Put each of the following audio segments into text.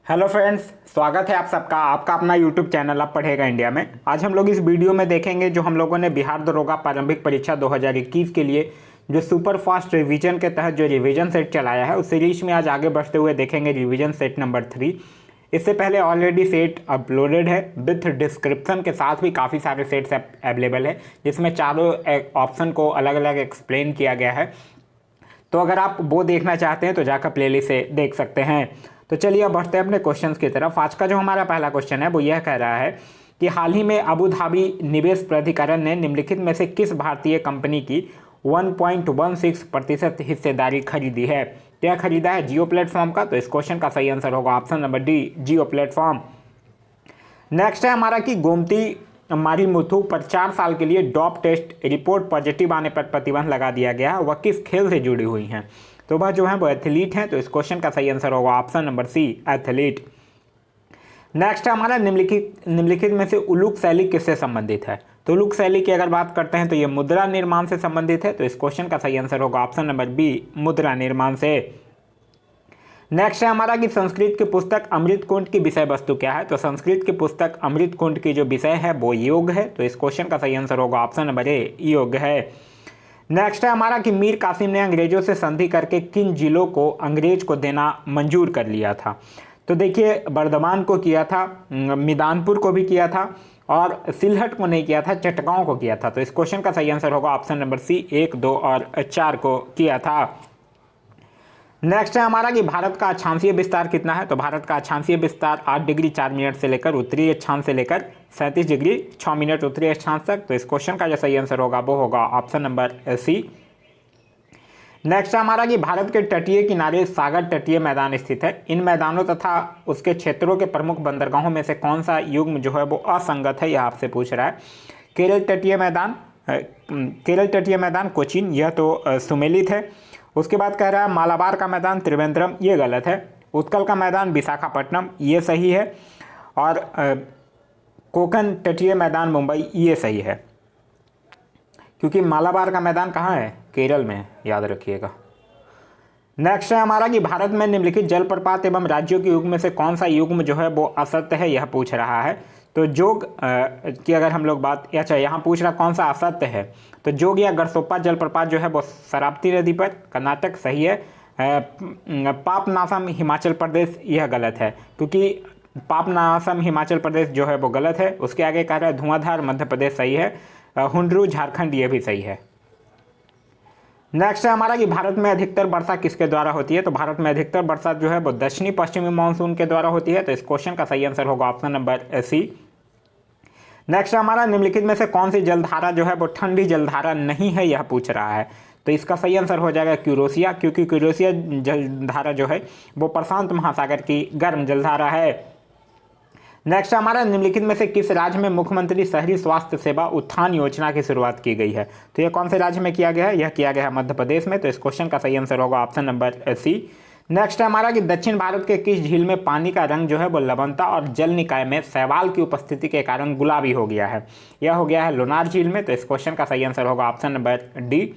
Hello friends, स्वागत है आप सबका आपका अपना यूट्यूब चैनल अब पढ़ेगा इंडिया में। आज हम लोग इस वीडियो में देखेंगे जो हम लोगों ने बिहार दरोगा प्रारंभिक परीक्षा 2021 के लिए जो सुपर फास्ट रिवीजन के तहत जो रिवीजन सेट चलाया है उस सीरीज में आज आगे बढ़ते हुए देखेंगे रिवीजन सेट नंबर 3। इससे पहले ऑलरेडी सेट अपलोडेड है विथ डिस्क्रिप्शन के साथ भी काफ़ी सारे सेट्स अवेलेबल है जिसमें चारों ऑप्शन को अलग अलग एक्सप्लेन किया गया है। तो अगर आप वो देखना चाहते हैं तो जाकर प्लेलिस्ट से देख सकते हैं। तो चलिए अब बढ़ते हैं अपने क्वेश्चंस की तरफ। आज का जो हमारा पहला क्वेश्चन है वो यह कह रहा है कि हाल ही में अबू धाबी निवेश प्राधिकरण ने निम्नलिखित में से किस भारतीय कंपनी की 1.16% हिस्सेदारी खरीदी है। क्या खरीदा है? जियो प्लेटफॉर्म का। तो इस क्वेश्चन का सही आंसर होगा ऑप्शन नंबर डी, जियो प्लेटफॉर्म। नेक्स्ट है हमारा कि गोमती मारिमुथु पर 4 साल के लिए डॉप टेस्ट रिपोर्ट पॉजिटिव आने पर प्रतिबंध लगा दिया गया है। वह किस खेल से जुड़ी हुई हैं? तो वह जो है वो एथलीट हैं। तो इस क्वेश्चन का सही आंसर होगा option number C, athlete. Next है हमारा निम्नलिखित में से उलूक शैली किससे संबंधित है? तो उलूक शैली की अगर बात करते हैं तो ये मुद्रा निर्माण से संबंधित है। तो इस क्वेश्चन का सही आंसर होगा ऑप्शन नंबर बी, मुद्रा निर्माण से। नेक्स्ट है हमारा कि संस्कृत की पुस्तक अमृत कुंड की विषय वस्तु क्या है? तो संस्कृत की पुस्तक अमृत कुंड की जो विषय है वो योग है। तो इस क्वेश्चन का सही आंसर होगा ऑप्शन नंबर ए, योग है। नेक्स्ट है हमारा कि मीर कासिम ने अंग्रेजों से संधि करके किन जिलों को अंग्रेज को देना मंजूर कर लिया था? तो देखिए, बर्दवान को किया था, मिदानपुर को भी किया था और सिलहट को नहीं किया था, चटगांव को किया था। तो इस क्वेश्चन का सही आंसर होगा ऑप्शन नंबर सी, 1, 2 और 4 को किया था। नेक्स्ट है हमारा कि भारत का अक्षांशीय विस्तार कितना है? तो भारत का अक्षांशीय विस्तार 8 डिग्री 4 मिनट से लेकर उत्तरी अक्षांश से लेकर 37 डिग्री 6 मिनट उत्तरी अक्षांश तक। तो इस क्वेश्चन का जो सही आंसर होगा वो होगा ऑप्शन नंबर सी। नेक्स्ट है हमारा कि भारत के तटीय किनारे सागर तटीय मैदान स्थित है। इन मैदानों तथा उसके क्षेत्रों के प्रमुख बंदरगाहों में से कौन सा युग्म जो है वो असंगत है, यह आपसे पूछ रहा है। केरल तटीय मैदान कोचीन, यह तो सुमेलित है। उसके बाद कह रहा है मालाबार का मैदान त्रिवेंद्रम, ये गलत है। उत्कल का मैदान विशाखापट्टनम, ये सही है। और कोकन तटीय मैदान मुंबई, ये सही है। क्योंकि मालाबार का मैदान कहाँ है? केरल में, याद रखिएगा। नेक्स्ट है हमारा कि भारत में निम्नलिखित जलप्रपात एवं राज्यों के युग्म में से कौन सा युग्म जो है वो असत्य है, यह पूछ रहा है। तो जोग की अगर हम लोग बात, अच्छा यहाँ पूछ रहा कौन सा असत्य है, तो जोग या गरसोप्पा जलप्रपात जो है वो शरावती नदी पर, कर्नाटक, सही है। पापनासम हिमाचल प्रदेश, यह गलत है क्योंकि पापनासम हिमाचल प्रदेश जो है वो गलत है। उसके आगे कह रहा है धुआंधार मध्य प्रदेश, सही है। हुंडरू झारखंड, ये भी सही है। नेक्स्ट है हमारा कि भारत में अधिकतर वर्षा किसके द्वारा होती है? तो भारत में अधिकतर वर्षा जो है वो दक्षिणी पश्चिमी मानसून के द्वारा होती है। तो इस क्वेश्चन का सही आंसर होगा ऑप्शन नंबर सी। नेक्स्ट हमारा निम्नलिखित में से कौन सी जलधारा जो है वो ठंडी जलधारा नहीं है, यह पूछ रहा है। तो इसका सही आंसर हो जाएगा क्यूरोसिया, क्योंकि क्यूरोसिया जलधारा जो है वो प्रशांत महासागर की गर्म जलधारा है। नेक्स्ट हमारा निम्नलिखित में से किस राज्य में मुख्यमंत्री शहरी स्वास्थ्य सेवा उत्थान योजना की शुरुआत की गई है? तो यह कौन से राज्य में किया गया है? यह किया गया है मध्य प्रदेश में। तो इस क्वेश्चन का सही आंसर होगा ऑप्शन नंबर सी। नेक्स्ट है हमारा कि दक्षिण भारत के किस झील में पानी का रंग जो है वो लवणता और जल निकाय में शैवाल की उपस्थिति के कारण गुलाबी हो गया है? यह हो गया है लोनार झील में। तो इस क्वेश्चन का सही आंसर होगा ऑप्शन नंबर डी।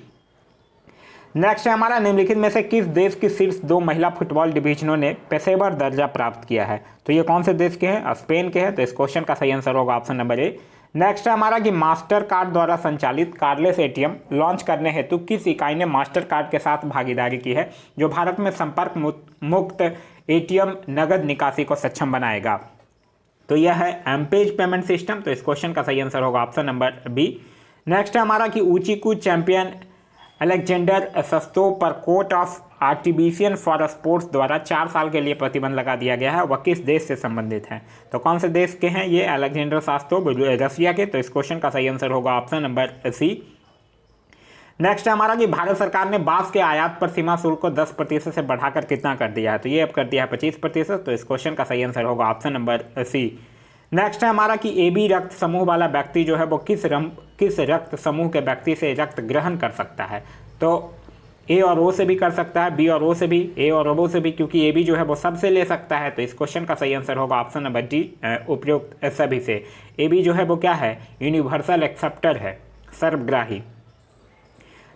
नेक्स्ट है हमारा निम्नलिखित में से किस देश की शीर्ष 2 महिला फुटबॉल डिवीजनों ने पेशेवर दर्जा प्राप्त किया है? तो ये कौन से देश के हैं? स्पेन के हैं। तो इस क्वेश्चन का सही आंसर होगा ऑप्शन नंबर ए। नेक्स्ट है हमारा कि मास्टर कार्ड द्वारा संचालित कार्डलेस एटीएम लॉन्च करने हेतु किस इकाई ने मास्टर कार्ड के साथ भागीदारी की है जो भारत में संपर्क मुक्त एटीएम नगद निकासी को सक्षम बनाएगा? तो यह है एमपेज पेमेंट सिस्टम। तो इस क्वेश्चन का सही आंसर होगा ऑप्शन नंबर बी। नेक्स्ट है हमारा कि ऊंची कूद चैंपियन अलेक्जेंडर सस्तो पर कोर्ट ऑफ आर्टिबिशियन फॉर स्पोर्ट्स द्वारा 4 साल के लिए प्रतिबंध लगा दिया गया है। वह किस देश से संबंधित है? तो कौन से देश के हैं ये? अलेक्जेंडर सास्तोव, रसिया के। तो इस क्वेश्चन का सही आंसर होगा ऑप्शन नंबर सी। नेक्स्ट है हमारा कि भारत सरकार ने बांस के आयात पर सीमा शुल्क को 10% से बढ़ाकर कितना कर दिया है? तो ये अब कर दिया है 25%। तो इस क्वेश्चन का सही आंसर होगा ऑप्शन नंबर सी। नेक्स्ट है हमारा कि AB रक्त समूह वाला व्यक्ति जो है वो किस रक्त समूह के व्यक्ति से रक्त ग्रहण कर सकता है? तो A और O से भी कर सकता है, B और O से भी, A और O से भी, क्योंकि AB जो है वो सबसे ले सकता है। तो इस क्वेश्चन का सही आंसर होगा ऑप्शन नंबर डी, उपयुक्त सभी से। AB जो है वो क्या है? यूनिवर्सल एक्सेप्टर है, सर्वग्राही।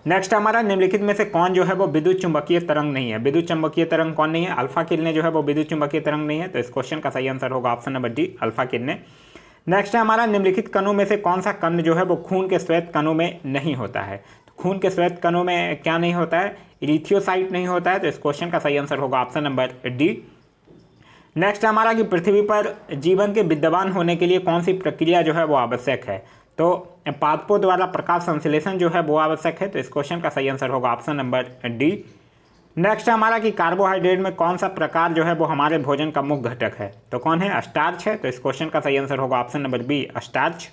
नेक्स्ट हमारा निम्नलिखित में से कौन जो है वो विद्युत चुंबकीय तरंग नहीं है। विद्युत चुंबकीय तरंग कौन नहीं है? अल्फा किरणें जो है वो विद्युत चुंबकीय तरंग नहीं है। तो इस क्वेश्चन का सही आंसर होगा ऑप्शन नंबर डी, अल्फा किरणें। नेक्स्ट है हमारा निम्नलिखित कणों में से कौन सा कण जो है वो खून के श्वेत कणों में नहीं होता है। तो खून के श्वेत कणों में क्या नहीं होता है? इरिथियोसाइट नहीं होता है। तो इस क्वेश्चन का सही आंसर होगा ऑप्शन नंबर डी। नेक्स्ट हमारा कि पृथ्वी पर जीवन के विद्यमान होने के लिए कौन सी प्रक्रिया जो है वो आवश्यक है। तो पादपों द्वारा प्रकाश संश्लेषण जो है वो आवश्यक है। तो इस क्वेश्चन का सही आंसर होगा ऑप्शन नंबर डी। नेक्स्ट हमारा कि कार्बोहाइड्रेट में कौन सा प्रकार जो है वो हमारे भोजन का मुख्य घटक है। तो कौन है? स्टार्च है। तो इस क्वेश्चन का सही आंसर होगा option number B, starch.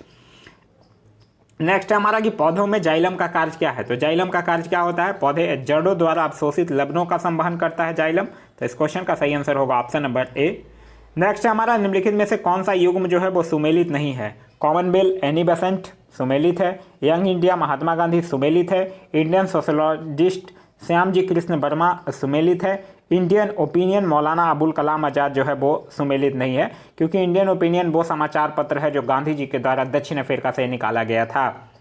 Next हमारा कि पौधों में जाइलम का कार्य क्या है। तो जाइलम का कार्य क्या होता है? पौधे जड़ों द्वारा अवशोषित लवणों का संवहन करता है जाइलम। तो इस क्वेश्चन का सही आंसर होगा ऑप्शन नंबर ए। नेक्स्ट हमारा निम्नलिखित में से कौन सा युग्म जो है वो सुमेलित नहीं है। कॉमनवेल्थ एनी बेसेंट सुमेलित है। यंग इंडिया महात्मा गांधी सुमेलित है। इंडियन सोशलॉजिस्ट श्याम जी कृष्ण वर्मा सुमेलित है। इंडियन ओपिनियन मौलाना अबुल कलाम आज़ाद जो है वो सुमेलित नहीं है, क्योंकि इंडियन ओपिनियन वो समाचार पत्र है जो गांधी जी के द्वारा दक्षिण अफ्रीका से निकाला गया था।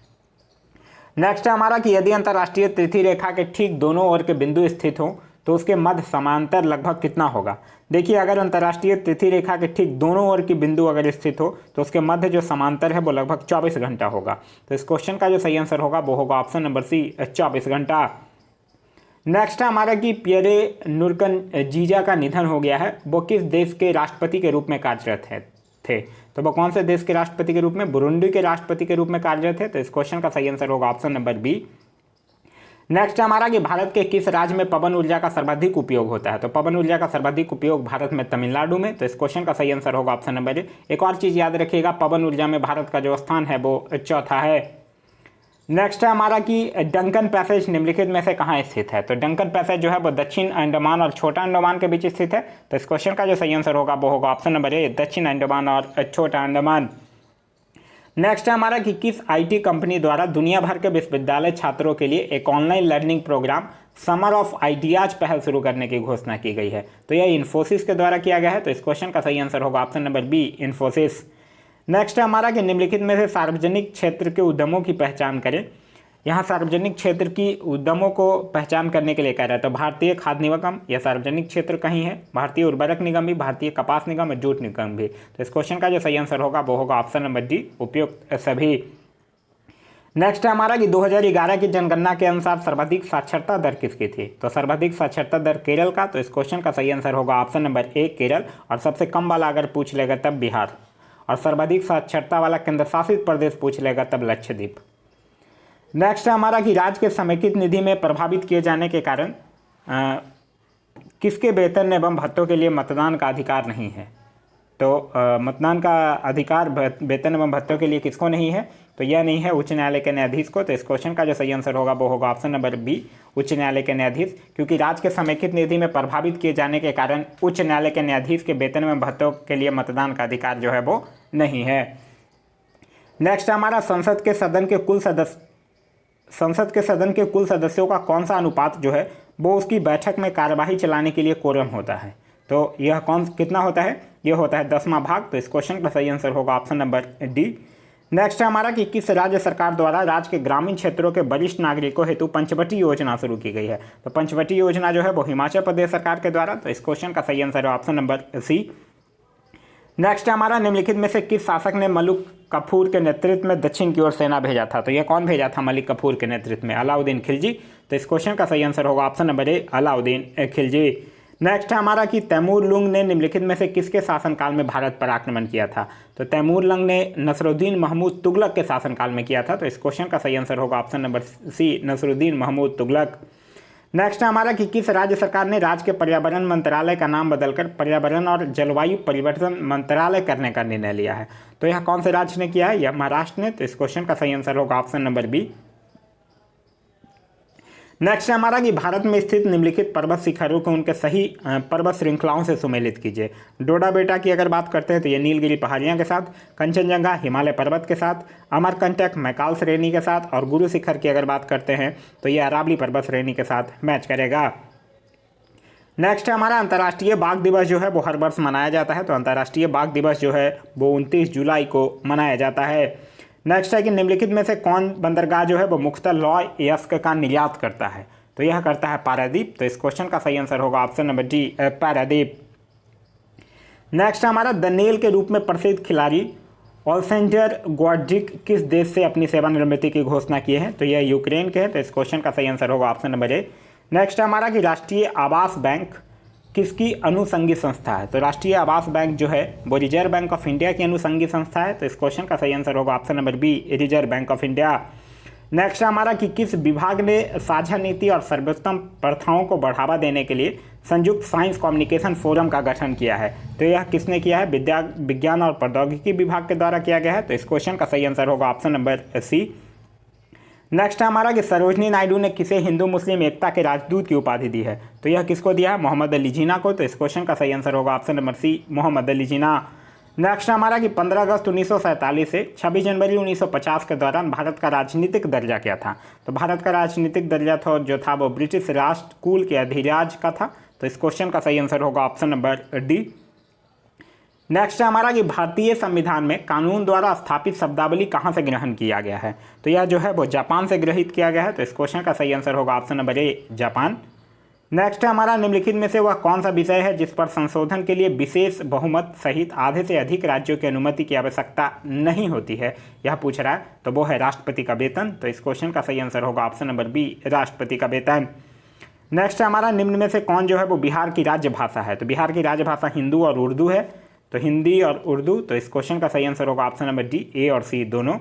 नेक्स्ट है हमारा कि यदि अंतर्राष्ट्रीय तिथि रेखा के ठीक दोनों ओर के बिंदु स्थित हों तो उसके मध्य समांतर लगभग कितना होगा। देखिए, अगर अंतर्राष्ट्रीय तिथि रेखा के ठीक दोनों ओर की बिंदु अगर स्थित हो तो उसके मध्य जो समांतर है वो लगभग 24 घंटा होगा। तो इस क्वेश्चन का जो सही आंसर होगा वो होगा ऑप्शन नंबर सी, 24 घंटा। नेक्स्ट है हमारा कि पियरे नकुरुनजीजा का निधन हो गया है। वो किस देश के राष्ट्रपति के रूप में कार्यरत थे। तो वो कौन से देश के राष्ट्रपति के रूप में? बुरुंडी के राष्ट्रपति के रूप में कार्यरत थे। तो इस क्वेश्चन का सही आंसर होगा ऑप्शन नंबर बी। नेक्स्ट हमारा कि भारत के किस राज्य में पवन ऊर्जा का सर्वाधिक उपयोग होता है। तो पवन ऊर्जा का सर्वाधिक उपयोग भारत में तमिलनाडु में। तो इस क्वेश्चन का सही आंसर होगा ऑप्शन नंबर ए। एक और चीज़ याद रखिएगा, पवन ऊर्जा में भारत का जो स्थान है वो चौथा है। नेक्स्ट है हमारा कि डंकन पैसेज निम्नलिखित में से कहाँ स्थित है। तो डंकन पैसेज जो है वो दक्षिण अंडमान और छोटा अंडमान के बीच स्थित है। तो इस क्वेश्चन का जो सही आंसर होगा वो होगा ऑप्शन नंबर ए, दक्षिण अंडमान और छोटा अंडमान। नेक्स्ट है हमारा कि किस आईटी कंपनी द्वारा दुनिया भर के विश्वविद्यालय छात्रों के लिए एक online learning program summer of ideas पहल शुरू करने की घोषणा की गई है। तो यह इन्फोसिस के द्वारा किया गया है। तो इस क्वेश्चन का सही आंसर होगा option number B, Infosys. Next है हमारा कि निम्नलिखित में से सार्वजनिक क्षेत्र के उद्यमों की पहचान करें। यहाँ सार्वजनिक क्षेत्र की उद्यमों को पहचान करने के लिए कह रहा है। तो भारतीय खाद्य निगम यह सार्वजनिक क्षेत्र कहीं है, भारतीय उर्वरक निगम भी, भारतीय कपास निगम और जूट निगम भी। तो इस क्वेश्चन का जो सही आंसर होगा वो होगा ऑप्शन नंबर डी, उपयुक्त सभी। नेक्स्ट है हमारा कि 2011 की जनगणना के अनुसार सर्वाधिक साक्षरता दर किसकी थी। तो सर्वाधिक साक्षरता दर केरल का। तो इस क्वेश्चन का सही आंसर होगा ऑप्शन नंबर ए, केरल। और सबसे कम वाला अगर पूछ लेगा तब बिहार, और सर्वाधिक साक्षरता वाला केंद्र शासित प्रदेश पूछ लेगा तब लक्षद्वीप। नेक्स्ट है हमारा कि राज्य के समेकित निधि में प्रभावित किए जाने के कारण किसके वेतन एवं भत्तों के लिए मतदान का अधिकार नहीं है। तो मतदान का अधिकार वेतन एवं भत्तों के लिए किसको नहीं है। तो यह नहीं है उच्च न्यायालय के न्यायाधीश को। तो इस क्वेश्चन का जो सही आंसर होगा वो होगा ऑप्शन नंबर बी, उच्च न्यायालय के न्यायाधीश, क्योंकि राज्य के समेकित निधि में प्रभावित किए जाने के कारण उच्च न्यायालय के न्यायाधीश के वेतन एवं भत्तों के लिए मतदान का अधिकार जो है वो नहीं है। नेक्स्ट हमारा संसद के सदन के कुल सदस्यों का कौन सा अनुपात जो है वो उसकी बैठक में कार्यवाही चलाने के लिए कोरम होता है। तो यह कितना होता है? यह होता है 10वां भाग। तो इस क्वेश्चन का सही आंसर होगा ऑप्शन नंबर डी। नेक्स्ट है हमारा कि किस राज्य सरकार द्वारा राज्य के ग्रामीण क्षेत्रों के वरिष्ठ नागरिकों हेतु पंचवटी योजना शुरू की गई है। तो पंचवटी योजना जो है वो हिमाचल प्रदेश सरकार के द्वारा। तो इस क्वेश्चन का सही आंसर है ऑप्शन नंबर सी। नेक्स्ट हमारा निम्नलिखित में से किस शासक ने मलिक कफूर के नेतृत्व में दक्षिण की ओर सेना भेजा था। तो यह कौन भेजा था मलिक कफूर के नेतृत्व में? अलाउद्दीन खिलजी। तो इस क्वेश्चन का सही आंसर होगा option number A, Alauddin Khilji. Next है हमारा कि तैमूर लुंग ने निम्नलिखित में से किसके शासनकाल में भारत पर आक्रमण किया था। तो तैमूर लुंग ने नसरुद्दीन महमूद तुगलक के शासनकाल में किया था। तो इस क्वेश्चन का सही आंसर होगा option number C, Nasiruddin Mahmud Tughlaq. Next है हमारा कि किस राज्य सरकार ने राज्य के पर्यावरण मंत्रालय का नाम बदलकर पर्यावरण और जलवायु परिवर्तन मंत्रालय करने का निर्णय लिया है। तो यह कौन से राज्य ने किया है? यह महाराष्ट्र ने। तो इस क्वेश्चन का सही आंसर होगा ऑप्शन नंबर बी। नेक्स्ट है हमारा कि भारत में स्थित निम्नलिखित पर्वत शिखरों को उनके सही पर्वत श्रृंखलाओं से सुमेलित कीजिए। डोडा बेटा की अगर बात करते हैं तो ये नीलगिरी पहाड़ियाँ के साथ, कंचनजंगा हिमालय पर्वत के साथ, अमरकंटक मैकाल श्रेणी के साथ, और गुरु शिखर की अगर बात करते हैं तो ये अरावली पर्वत श्रेणी के साथ मैच करेगा। नेक्स्ट है हमारा अंतर्राष्ट्रीय बाघ दिवस जो है वो हर वर्ष मनाया जाता है। तो अंतर्राष्ट्रीय बाघ दिवस जो है वो 29 जुलाई को मनाया जाता है। नेक्स्ट है कि निम्नलिखित में से कौन बंदरगाह जो है वो मुख्यतः लौह अयस्क का निर्यात करता है? तो यह करता है पारादीप। तो इस क्वेश्चन का सही आंसर होगा option number D, Paradip. Next हमारा द नेल के रूप में प्रसिद्ध खिलाड़ी ओलेक्सेंडर ग्वाड्जिक किस देश से अपनी सेवानिवृत्ति की घोषणा किए हैं? तो यह यूक्रेन के हैं। तो इस क्वेश्चन का सही आंसर होगा ऑप्शन नंबर ए। नेक्स्ट हमारा कि राष्ट्रीय आवास बैंक किसकी अनुषंगी संस्था है? तो राष्ट्रीय आवास बैंक जो है वो रिजर्व बैंक ऑफ इंडिया की अनुषंगी संस्था है। तो इस क्वेश्चन का सही आंसर होगा option number B, Reserve Bank of India. Next हमारा कि किस विभाग ने साझा नीति और सर्वोत्तम प्रथाओं को बढ़ावा देने के लिए संयुक्त साइंस कम्युनिकेशन फोरम का गठन किया है? तो यह किसने किया है? विज्ञान और प्रौद्योगिकी विभाग के द्वारा किया गया है। तो इस क्वेश्चन का सही आंसर होगा ऑप्शन नंबर सी। नेक्स्ट हमारा कि सरोजनी नायडू ने किसे हिंदू मुस्लिम एकता के राजदूत की उपाधि दी है? तो यह किसको दिया है? मोहम्मद अली जिन्ना को। तो इस क्वेश्चन का सही आंसर होगा option number C, Mohammad Ali Jinnah. Next हमारा कि 15 अगस्त 1947 से 26 जनवरी 1950 के दौरान भारत का राजनीतिक दर्जा क्या था? तो भारत का राजनीतिक दर्जा जो था वो ब्रिटिश राष्ट्रकूल के अधिराज का था। तो इस क्वेश्चन का सही आंसर होगा ऑप्शन नंबर डी। नेक्स्ट हमारा कि भारतीय संविधान में कानून द्वारा स्थापित शब्दावली कहाँ से ग्रहण किया गया है? तो यह जो है वो जापान से ग्रहित किया गया है। तो इस क्वेश्चन का सही आंसर होगा option number A, Japan. Next हमारा निम्नलिखित में से वह कौन सा विषय है जिस पर संशोधन के लिए विशेष बहुमत सहित आधे से अधिक राज्यों की अनुमति की आवश्यकता नहीं होती है? यह पूछ रहा है। तो वो है राष्ट्रपति का वेतन। तो इस क्वेश्चन का सही आंसर होगा ऑप्शन नंबर बी, राष्ट्रपति का वेतन। नेक्स्ट हमारा निम्न में से कौन जो है वो बिहार की राज्य भाषा है? तो बिहार की राजभाषा हिंदू और उर्दू है। तो हिंदी और उर्दू। तो इस क्वेश्चन का सही आंसर होगा ऑप्शन नंबर डी, ए और सी दोनों।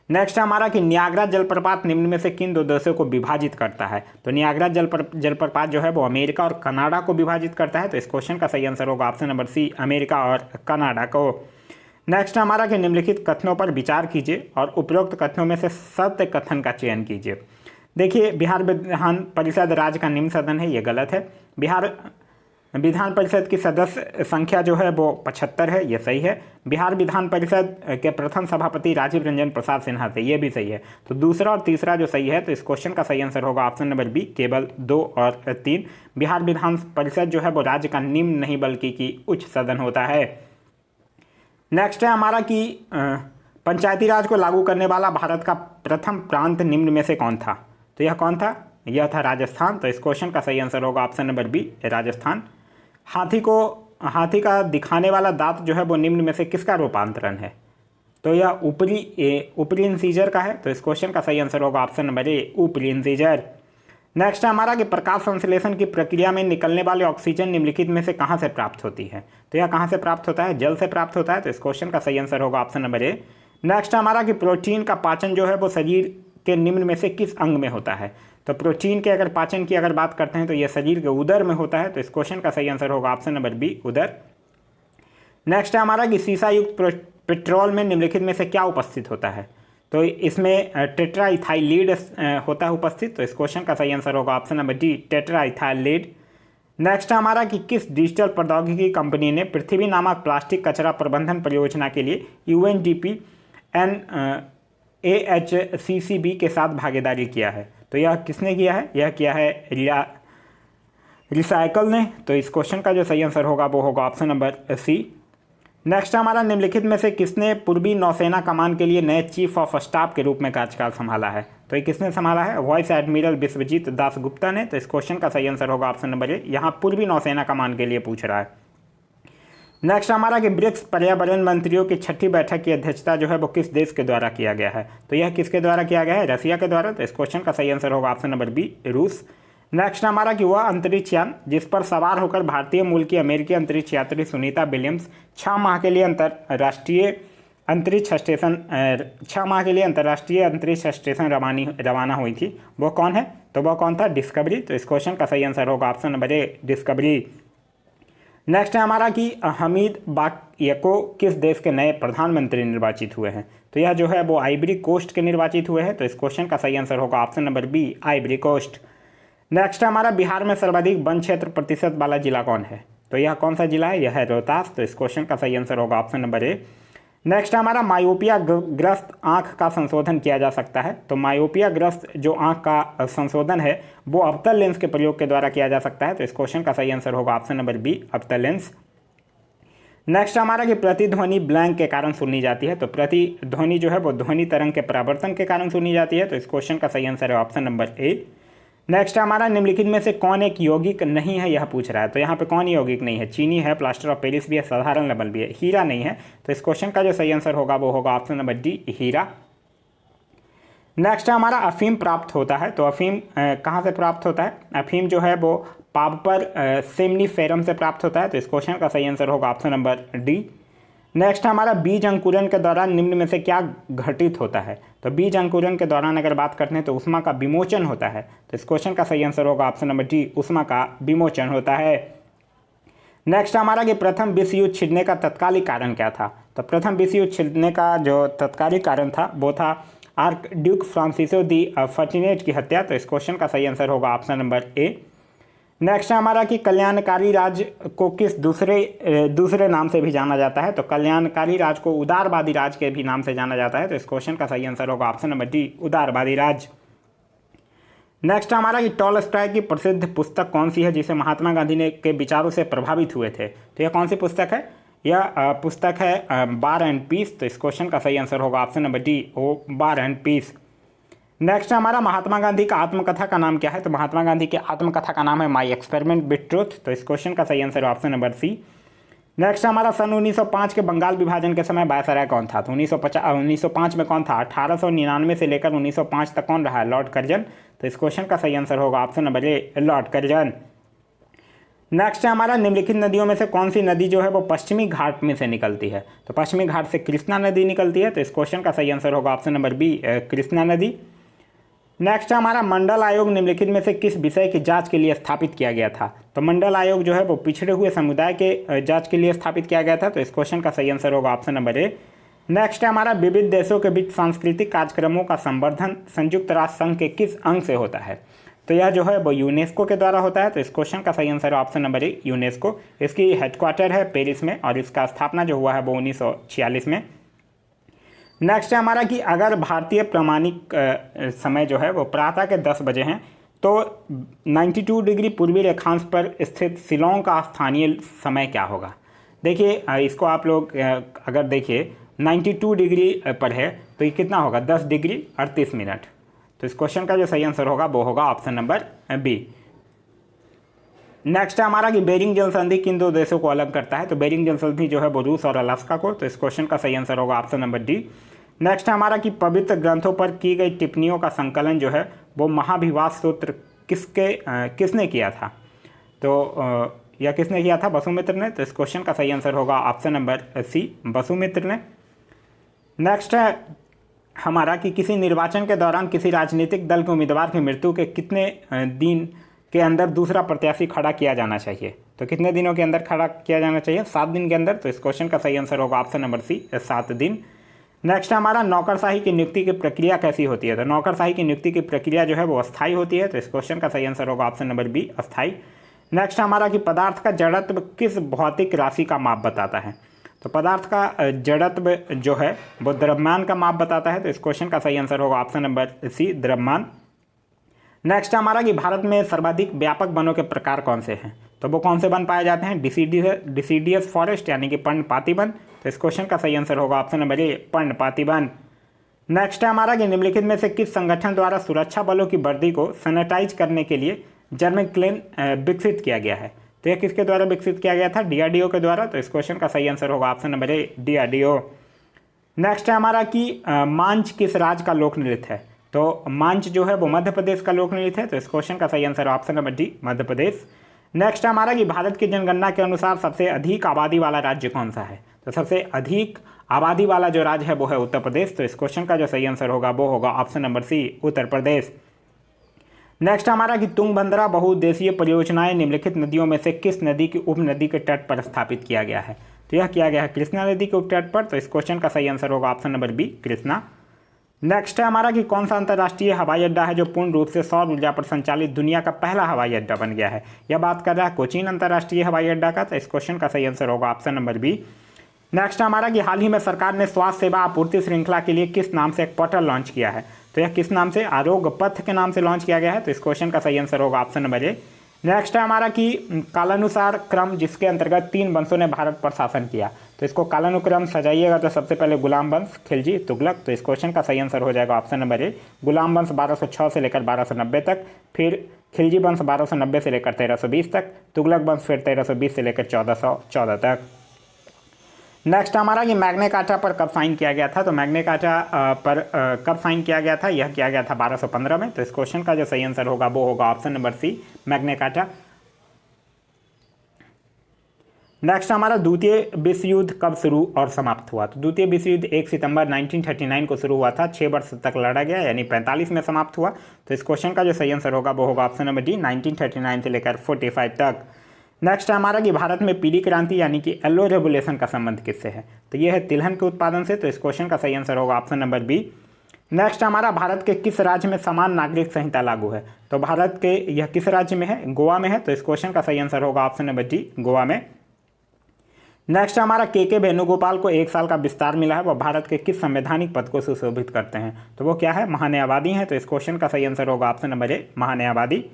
नेक्स्ट हमारा कि नियाग्रा जलप्रपात निम्न में से किन दो देशों को विभाजित करता है? तो नियाग्रा जलप्रपात जो है वो अमेरिका और कनाडा को विभाजित करता है। तो इस क्वेश्चन का सही आंसर होगा ऑप्शन नंबर सी, अमेरिका और कनाडा को। नेक्स्ट हमारा कि निम्नलिखित कथनों पर विचार कीजिए और उपरोक्त कथनों में से सत्य कथन का चयन कीजिए। देखिए, बिहार विधान परिषद राज्य का निम्न सदन है, ये गलत है। बिहार विधान परिषद की सदस्य संख्या जो है वो 75 है, ये सही है। बिहार विधान परिषद के प्रथम सभापति राजीव रंजन प्रसाद सिन्हा थे, ये भी सही है। तो दूसरा और तीसरा जो सही है, तो इस क्वेश्चन का सही आंसर होगा ऑप्शन नंबर बी, केवल 2 और 3। बिहार विधान परिषद जो है वो राज्य का निम्न नहीं बल्कि की उच्च सदन होता है। नेक्स्ट है हमारा कि पंचायती राज को लागू करने वाला भारत का प्रथम प्रांत निम्न में से कौन था? तो यह कौन था? यह था राजस्थान। तो इस क्वेश्चन का सही आंसर होगा ऑप्शन नंबर बी, राजस्थान। हाथी का दिखाने वाला दांत जो है वो निम्न में से किसका रूपांतरण है? तो यह ऊपरी इंसीजर का है। तो इस क्वेश्चन का सही आंसर होगा ऑप्शन नंबर ए, ऊपरी इंसीजर। नेक्स्ट हमारा कि प्रकाश संश्लेषण की प्रक्रिया में निकलने वाले ऑक्सीजन निम्नलिखित में से कहाँ से प्राप्त होती है? तो यह कहाँ से प्राप्त होता है? जल से प्राप्त होता है। तो इस क्वेश्चन का सही आंसर होगा ऑप्शन नंबर ए। नेक्स्ट हमारा कि प्रोटीन का पाचन जो है वो शरीर के निम्न में से किस अंग में होता है? तो प्रोटीन के अगर पाचन की अगर बात करते हैं तो यह शरीर के उदर में होता है। तो इस क्वेश्चन का सही आंसर होगा ऑप्शन नंबर बी, उदर। नेक्स्ट है हमारा कि सीसा युक्त पेट्रोल में निम्नलिखित में से क्या उपस्थित होता है? तो इसमें टेट्राइथाइलिड होता है उपस्थित। तो इस क्वेश्चन का सही आंसर होगा ऑप्शन नंबर डी, टेट्राइथाइलिड। नेक्स्ट हमारा कि किस डिजिटल प्रौद्योगिकी कंपनी ने पृथ्वी नामक प्लास्टिक कचरा प्रबंधन परियोजना के लिए UNDP NAHCCB के साथ भागीदारी किया है? तो यह किसने किया है? यह किया है रिसाइकल ने। तो इस क्वेश्चन का जो सही आंसर होगा वो होगा ऑप्शन नंबर सी। नेक्स्ट हमारा निम्नलिखित में से किसने पूर्वी नौसेना कमान के लिए नए चीफ ऑफ स्टाफ के रूप में कार्यकाल संभाला है? तो ये किसने संभाला है? वाइस एडमिरल विश्वजीत दास गुप्ता ने। तो इस क्वेश्चन का सही आंसर होगा ऑप्शन नंबर ए, यहाँ पूर्वी नौसेना कमान के लिए पूछ रहा है। नेक्स्ट हमारा कि ब्रिक्स पर्यावरण मंत्रियों की 6ठी बैठक की अध्यक्षता जो है वो किस देश के द्वारा किया गया है? तो यह किसके द्वारा किया गया है? रसिया के द्वारा। तो इस क्वेश्चन का सही आंसर होगा ऑप्शन नंबर बी, रूस। नेक्स्ट हमारा कि वह अंतरिक्ष यान जिस पर सवार होकर भारतीय मूल की अमेरिकी अंतरिक्ष यात्री सुनीता विलियम्स 6 माह के लिए अंतर्राष्ट्रीय अंतरिक्ष स्टेशन रवाना हुई थी, वो कौन है? तो वह कौन था? डिस्कवरी। तो इस क्वेश्चन का सही आंसर होगा option number A, discovery. Next है हमारा कि हमीद बाकयको किस देश के नए प्रधानमंत्री निर्वाचित हुए हैं? तो यह जो है वो आइवरी कोस्ट के निर्वाचित हुए हैं। तो इस क्वेश्चन का सही आंसर होगा option number B, Ivory Coast. Next हमारा बिहार में सर्वाधिक वन क्षेत्र प्रतिशत वाला जिला कौन है? तो यह कौन सा जिला है? यह है रोहतास। तो इस क्वेश्चन का सही आंसर होगा ऑप्शन नंबर ए। नेक्स्ट हमारा मायोपिया ग्रस्त आंख का संशोधन किया जा सकता है। तो मायोपिया ग्रस्त जो आंख का संशोधन है वो अवतल लेंस के प्रयोग के द्वारा किया जा सकता है। तो इस क्वेश्चन का सही आंसर होगा ऑप्शन नंबर बी, अवतल लेंस। नेक्स्ट हमारा कि प्रतिध्वनि ब्लैंक के कारण सुनी जाती है। तो प्रतिध्वनि जो है वो ध्वनि तरंग के परावर्तन के कारण सुनी जाती है। तो इस क्वेश्चन का सही आंसर है ऑप्शन नंबर ए। नेक्स्ट हमारा निम्नलिखित में से कौन एक यौगिक नहीं है, यह पूछ रहा है। तो यहाँ पे कौन यौगिक नहीं है? चीनी है, प्लास्टर ऑफ पेरिस भी है, साधारण लवण भी है, हीरा नहीं है। तो इस क्वेश्चन का जो सही आंसर होगा वो होगा ऑप्शन नंबर डी, हीरा। नेक्स्ट हमारा अफीम प्राप्त होता है। तो अफीम कहाँ से प्राप्त होता है? अफीम जो है वो पापर सेमनीफेरम से प्राप्त होता है। तो इस क्वेश्चन का सही आंसर होगा ऑप्शन नंबर डी। नेक्स्ट हमारा बीज अंकुरन के दौरान निम्न में से क्या घटित होता है? तो बीज अंकुरन के दौरान अगर बात करते हैं तो ऊष्मा का विमोचन होता है। तो इस क्वेश्चन का सही आंसर होगा ऑप्शन नंबर डी, ऊष्मा का विमोचन होता है। नेक्स्ट हमारा कि प्रथम विश्व युद्ध छिड़ने का तत्कालिक कारण क्या था? तो प्रथम विश्व युद्ध छिड़ने का जो तत्कालिक कारण था वो था आर्क ड्यूक फ्रांसिसो दी फर्टिनेट की हत्या। तो इस क्वेश्चन का सही आंसर होगा ऑप्शन नंबर ए। नेक्स्ट हमारा कि कल्याणकारी राज को किस दूसरे नाम से भी जाना जाता है? तो कल्याणकारी राज को उदारवादी राज के भी नाम से जाना जाता है। तो इस क्वेश्चन का सही आंसर होगा ऑप्शन नंबर डी, उदारवादी राज। नेक्स्ट हमारा कि टॉलस्टॉय की प्रसिद्ध पुस्तक कौन सी है जिसे महात्मा गांधी ने के विचारों से प्रभावित हुए थे? तो यह कौन सी पुस्तक है? यह पुस्तक है वार एंड पीस। तो इस क्वेश्चन का सही आंसर होगा option number D, War and Peace. Next हमारा महात्मा गांधी का आत्मकथा का नाम क्या है? तो महात्मा गांधी की आत्मकथा का नाम है माई एक्सपेरिमेंट विद ट्रूथ। तो इस क्वेश्चन का सही आंसर है ऑप्शन नंबर सी। नेक्स्ट हमारा सन 1905 के बंगाल विभाजन के समय वायसराय कौन था? तो 1905 में कौन था? 1899 से लेकर 1905 तक कौन रहा है? Lord Curzon. तो इस क्वेश्चन का सही आंसर होगा option number A, Lord Curzon. Next हमारा निम्नलिखित नदियों में से कौन सी नदी जो है वो पश्चिमी घाट में से निकलती है? तो पश्चिमी घाट से कृष्णा नदी निकलती है। तो इस क्वेश्चन का सही आंसर होगा ऑप्शन नंबर बी, कृष्णा नदी। नेक्स्ट हमारा मंडल आयोग निम्नलिखित में से किस विषय की जांच के लिए स्थापित किया गया था? तो मंडल आयोग जो है वो पिछड़े हुए समुदाय के जांच के लिए स्थापित किया गया था। तो इस क्वेश्चन का सही आंसर होगा ऑप्शन नंबर ए। नेक्स्ट हमारा विविध देशों के बीच सांस्कृतिक कार्यक्रमों का संवर्धन संयुक्त राष्ट्र संघ के किस अंग से होता है? तो यह जो है वो यूनेस्को के द्वारा होता है। तो इस क्वेश्चन का सही आंसर है ऑप्शन नंबर ए, यूनेस्को। इसकी हेडक्वार्टर है पेरिस में और इसका स्थापना जो हुआ है वो 1946 में। नेक्स्ट है हमारा कि अगर भारतीय प्रमाणिक समय जो है वो प्रातः के 10 बजे हैं तो 92 डिग्री पूर्वी रेखांश पर स्थित शिलोंग का स्थानीय समय क्या होगा? देखिए इसको आप लोग अगर देखिए 92 डिग्री पर है तो ये कितना होगा? 10 डिग्री 38 मिनट। तो इस क्वेश्चन का जो सही आंसर होगा वो होगा ऑप्शन नंबर बी। नेक्स्ट है हमारा कि बेरिंग जल संधि किन दो देशों को अलग करता है? तो बेरिंग जल संधि जो है वो रूस और अलास्का को। तो इस क्वेश्चन का सही आंसर होगा ऑप्शन नंबर डी। नेक्स्ट है हमारा कि पवित्र ग्रंथों पर की गई टिप्पणियों का संकलन जो है वो महाभिवाद सूत्र किसने किया था? तो यह किसने किया था? वसुमित्र ने। तो इस क्वेश्चन का सही आंसर होगा ऑप्शन नंबर सी, वसुमित्र ने। नेक्स्ट है हमारा कि किसी निर्वाचन के दौरान किसी राजनीतिक दल के उम्मीदवार की मृत्यु के कितने दिन के अंदर दूसरा प्रत्याशी खड़ा किया जाना चाहिए? तो कितने दिनों के अंदर खड़ा किया जाना चाहिए? 7 दिन के अंदर। तो इस क्वेश्चन का सही आंसर होगा ऑप्शन नंबर सी, 7 दिन। नेक्स्ट हमारा नौकरशाही की नियुक्ति की प्रक्रिया कैसी होती है? तो नौकरशाही की नियुक्ति की प्रक्रिया जो है वो अस्थायी होती है। तो इस क्वेश्चन का सही आंसर होगा ऑप्शन नंबर बी, अस्थायी। नेक्स्ट हमारा कि पदार्थ का जड़त्व किस भौतिक राशि का माप बताता है? तो पदार्थ का जड़त्व जो है वो द्रव्यमान का माप बताता है। तो इस क्वेश्चन का सही आंसर होगा ऑप्शन नंबर सी, द्रव्यमान। नेक्स्ट हमारा कि भारत में सर्वाधिक व्यापक वनों के प्रकार कौन से हैं? तो वो कौन से वन पाए जाते हैं? डिसीडियस फॉरेस्ट यानी कि पर्णपाती वन। तो इस क्वेश्चन का सही आंसर होगा ऑप्शन नंबर ए, पर्णपाती वन। नेक्स्ट है हमारा कि निम्नलिखित में से किस संगठन द्वारा सुरक्षा बलों की वर्दी को सैनिटाइज करने के लिए जर्मन क्लेन विकसित किया गया है? तो यह किसके द्वारा विकसित किया गया था? डीआरडीओ के द्वारा। तो इस क्वेश्चन का सही आंसर होगा option number A, DRDO. Next है हमारा कि मांझ किस राज्य का लोक नृत्य है? तो मांझ जो है वो मध्य प्रदेश का लोक नृत्य है। तो इस क्वेश्चन का सही answer option number D, Madhya Pradesh. Next हमारा कि भारत की जनगणना के अनुसार सबसे अधिक आबादी वाला राज्य कौन सा है? तो सबसे अधिक आबादी वाला जो राज्य है वो है उत्तर प्रदेश। तो इस क्वेश्चन का जो सही आंसर होगा वो होगा ऑप्शन नंबर सी, उत्तर प्रदेश। नेक्स्ट हमारा कि तुंगभद्रा बहुउद्देशीय परियोजनाएं निम्नलिखित नदियों में से किस नदी की उपनदी के तट पर स्थापित किया गया है? तो यह किया गया है कृष्णा नदी के उपतट पर। तो इस क्वेश्चन का सही आंसर होगा option number B, Krishna. Next है हमारा कि कौन सा अंतर्राष्ट्रीय हवाई अड्डा है जो पूर्ण रूप से सौर ऊर्जा पर संचालित दुनिया का पहला हवाई अड्डा बन गया है? यह बात कर रहा है कोचीन अंतर्राष्ट्रीय हवाई अड्डा का। तो इस क्वेश्चन का सही आंसर होगा ऑप्शन नंबर बी। नेक्स्ट हमारा कि हाल ही में सरकार ने स्वास्थ्य सेवा आपूर्ति श्रृंखला के लिए किस नाम से एक पोर्टल लॉन्च किया है? तो यह किस नाम से? आरोग्य पथ के नाम से लॉन्च किया गया है। तो इस क्वेश्चन का सही आंसर होगा ऑप्शन नंबर ए, नेक्स्ट है हमारा कि कालानुसार क्रम जिसके अंतर्गत 3 वंशों ने भारत पर शासन किया। तो इसको कालानुक्रम सजाइएगा तो सबसे पहले गुलाम वंश, खिलजी, तुगलक। तो इस क्वेश्चन का सही आंसर हो जाएगा ऑप्शन नंबर ए, गुलाम वंश 1206 से लेकर 1290 तक, फिर खिलजी वंश 1290 से लेकर 1320 तक, तुगलक वंश फिर 1320 से लेकर 1414 तक। नेक्स्ट हमारा ये मैग्ना कार्टा पर कब साइन किया गया था। तो मैग्ना कार्टा पर कब साइन किया गया था, यह किया गया था 1215 में। तो इस क्वेश्चन का जो सही आंसर होगा वो होगा option number C, Magna Carta. Next हमारा द्वितीय विश्व युद्ध कब शुरू और समाप्त हुआ। तो द्वितीय विश्व युद्ध 1 सितंबर 1939 को शुरू हुआ था, 6 वर्ष तक लड़ा गया, यानी 45 में समाप्त हुआ। तो इस क्वेश्चन का जो सही आंसर होगा वो होगा ऑप्शन नंबर डी, 1939 से लेकर 45 तक। नेक्स्ट है हमारा कि भारत में पीली क्रांति यानी कि येलो रेवोल्यूशन का संबंध किससे है। तो यह है तिलहन के उत्पादन से। तो इस क्वेश्चन का सही आंसर होगा ऑप्शन नंबर बी। नेक्स्ट हमारा भारत के किस राज्य में समान नागरिक संहिता लागू है। तो भारत के यह किस राज्य में है, गोवा में है। तो इस क्वेश्चन का सही आंसर होगा ऑप्शन नंबर डी, गोवा में। नेक्स्ट हमारा के वेणुगोपाल को 1 साल का विस्तार मिला है, वह भारत के किस संवैधानिक पद को सुशोभित करते हैं। तो वो क्या है, महान्यायवादी हैं। तो इस क्वेश्चन का सही आंसर होगा ऑप्शन नंबर ए, महान्यायवादी।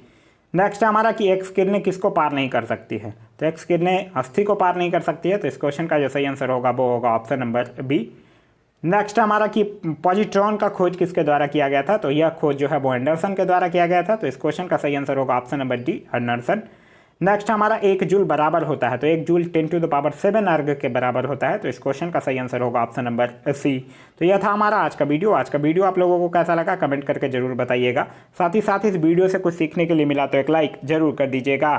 नेक्स्ट हमारा कि एक्स किरणें किसको पार नहीं कर सकती है। तो एक्स किरणें अस्थि को पार नहीं कर सकती है। तो इस क्वेश्चन का जो सही आंसर होगा वो होगा ऑप्शन नंबर बी। नेक्स्ट हमारा कि पॉजिट्रॉन का खोज किसके द्वारा किया गया था। तो यह खोज जो है वो एंडरसन के द्वारा किया गया था। तो इस क्वेश्चन का सही आंसर होगा option number D, Anderson. Next हमारा 1 जूल बराबर होता है। तो 1 जूल 10⁻7 अर्ग के बराबर होता है। तो इस क्वेश्चन का सही आंसर होगा ऑप्शन नंबर सी। तो यह था हमारा आज का वीडियो। आज का वीडियो आप लोगों को कैसा लगा कमेंट करके जरूर बताइएगा। साथ ही इस वीडियो से कुछ सीखने के लिए मिला तो एक लाइक जरूर कर दीजिएगा।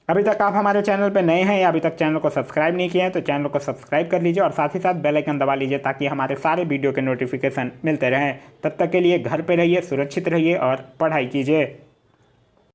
अभी तक आप हमारे चैनल पर नए हैं या अभी तक चैनल को सब्सक्राइब नहीं किए हैं तो चैनल को सब्सक्राइब कर लीजिए और साथ ही साथ बेल आइकन दबा लीजिए ताकि हमारे सारे वीडियो के नोटिफिकेशन मिलते रहें। तब तक के लिए घर पर रहिए, सुरक्षित रहिए और पढ़ाई कीजिए।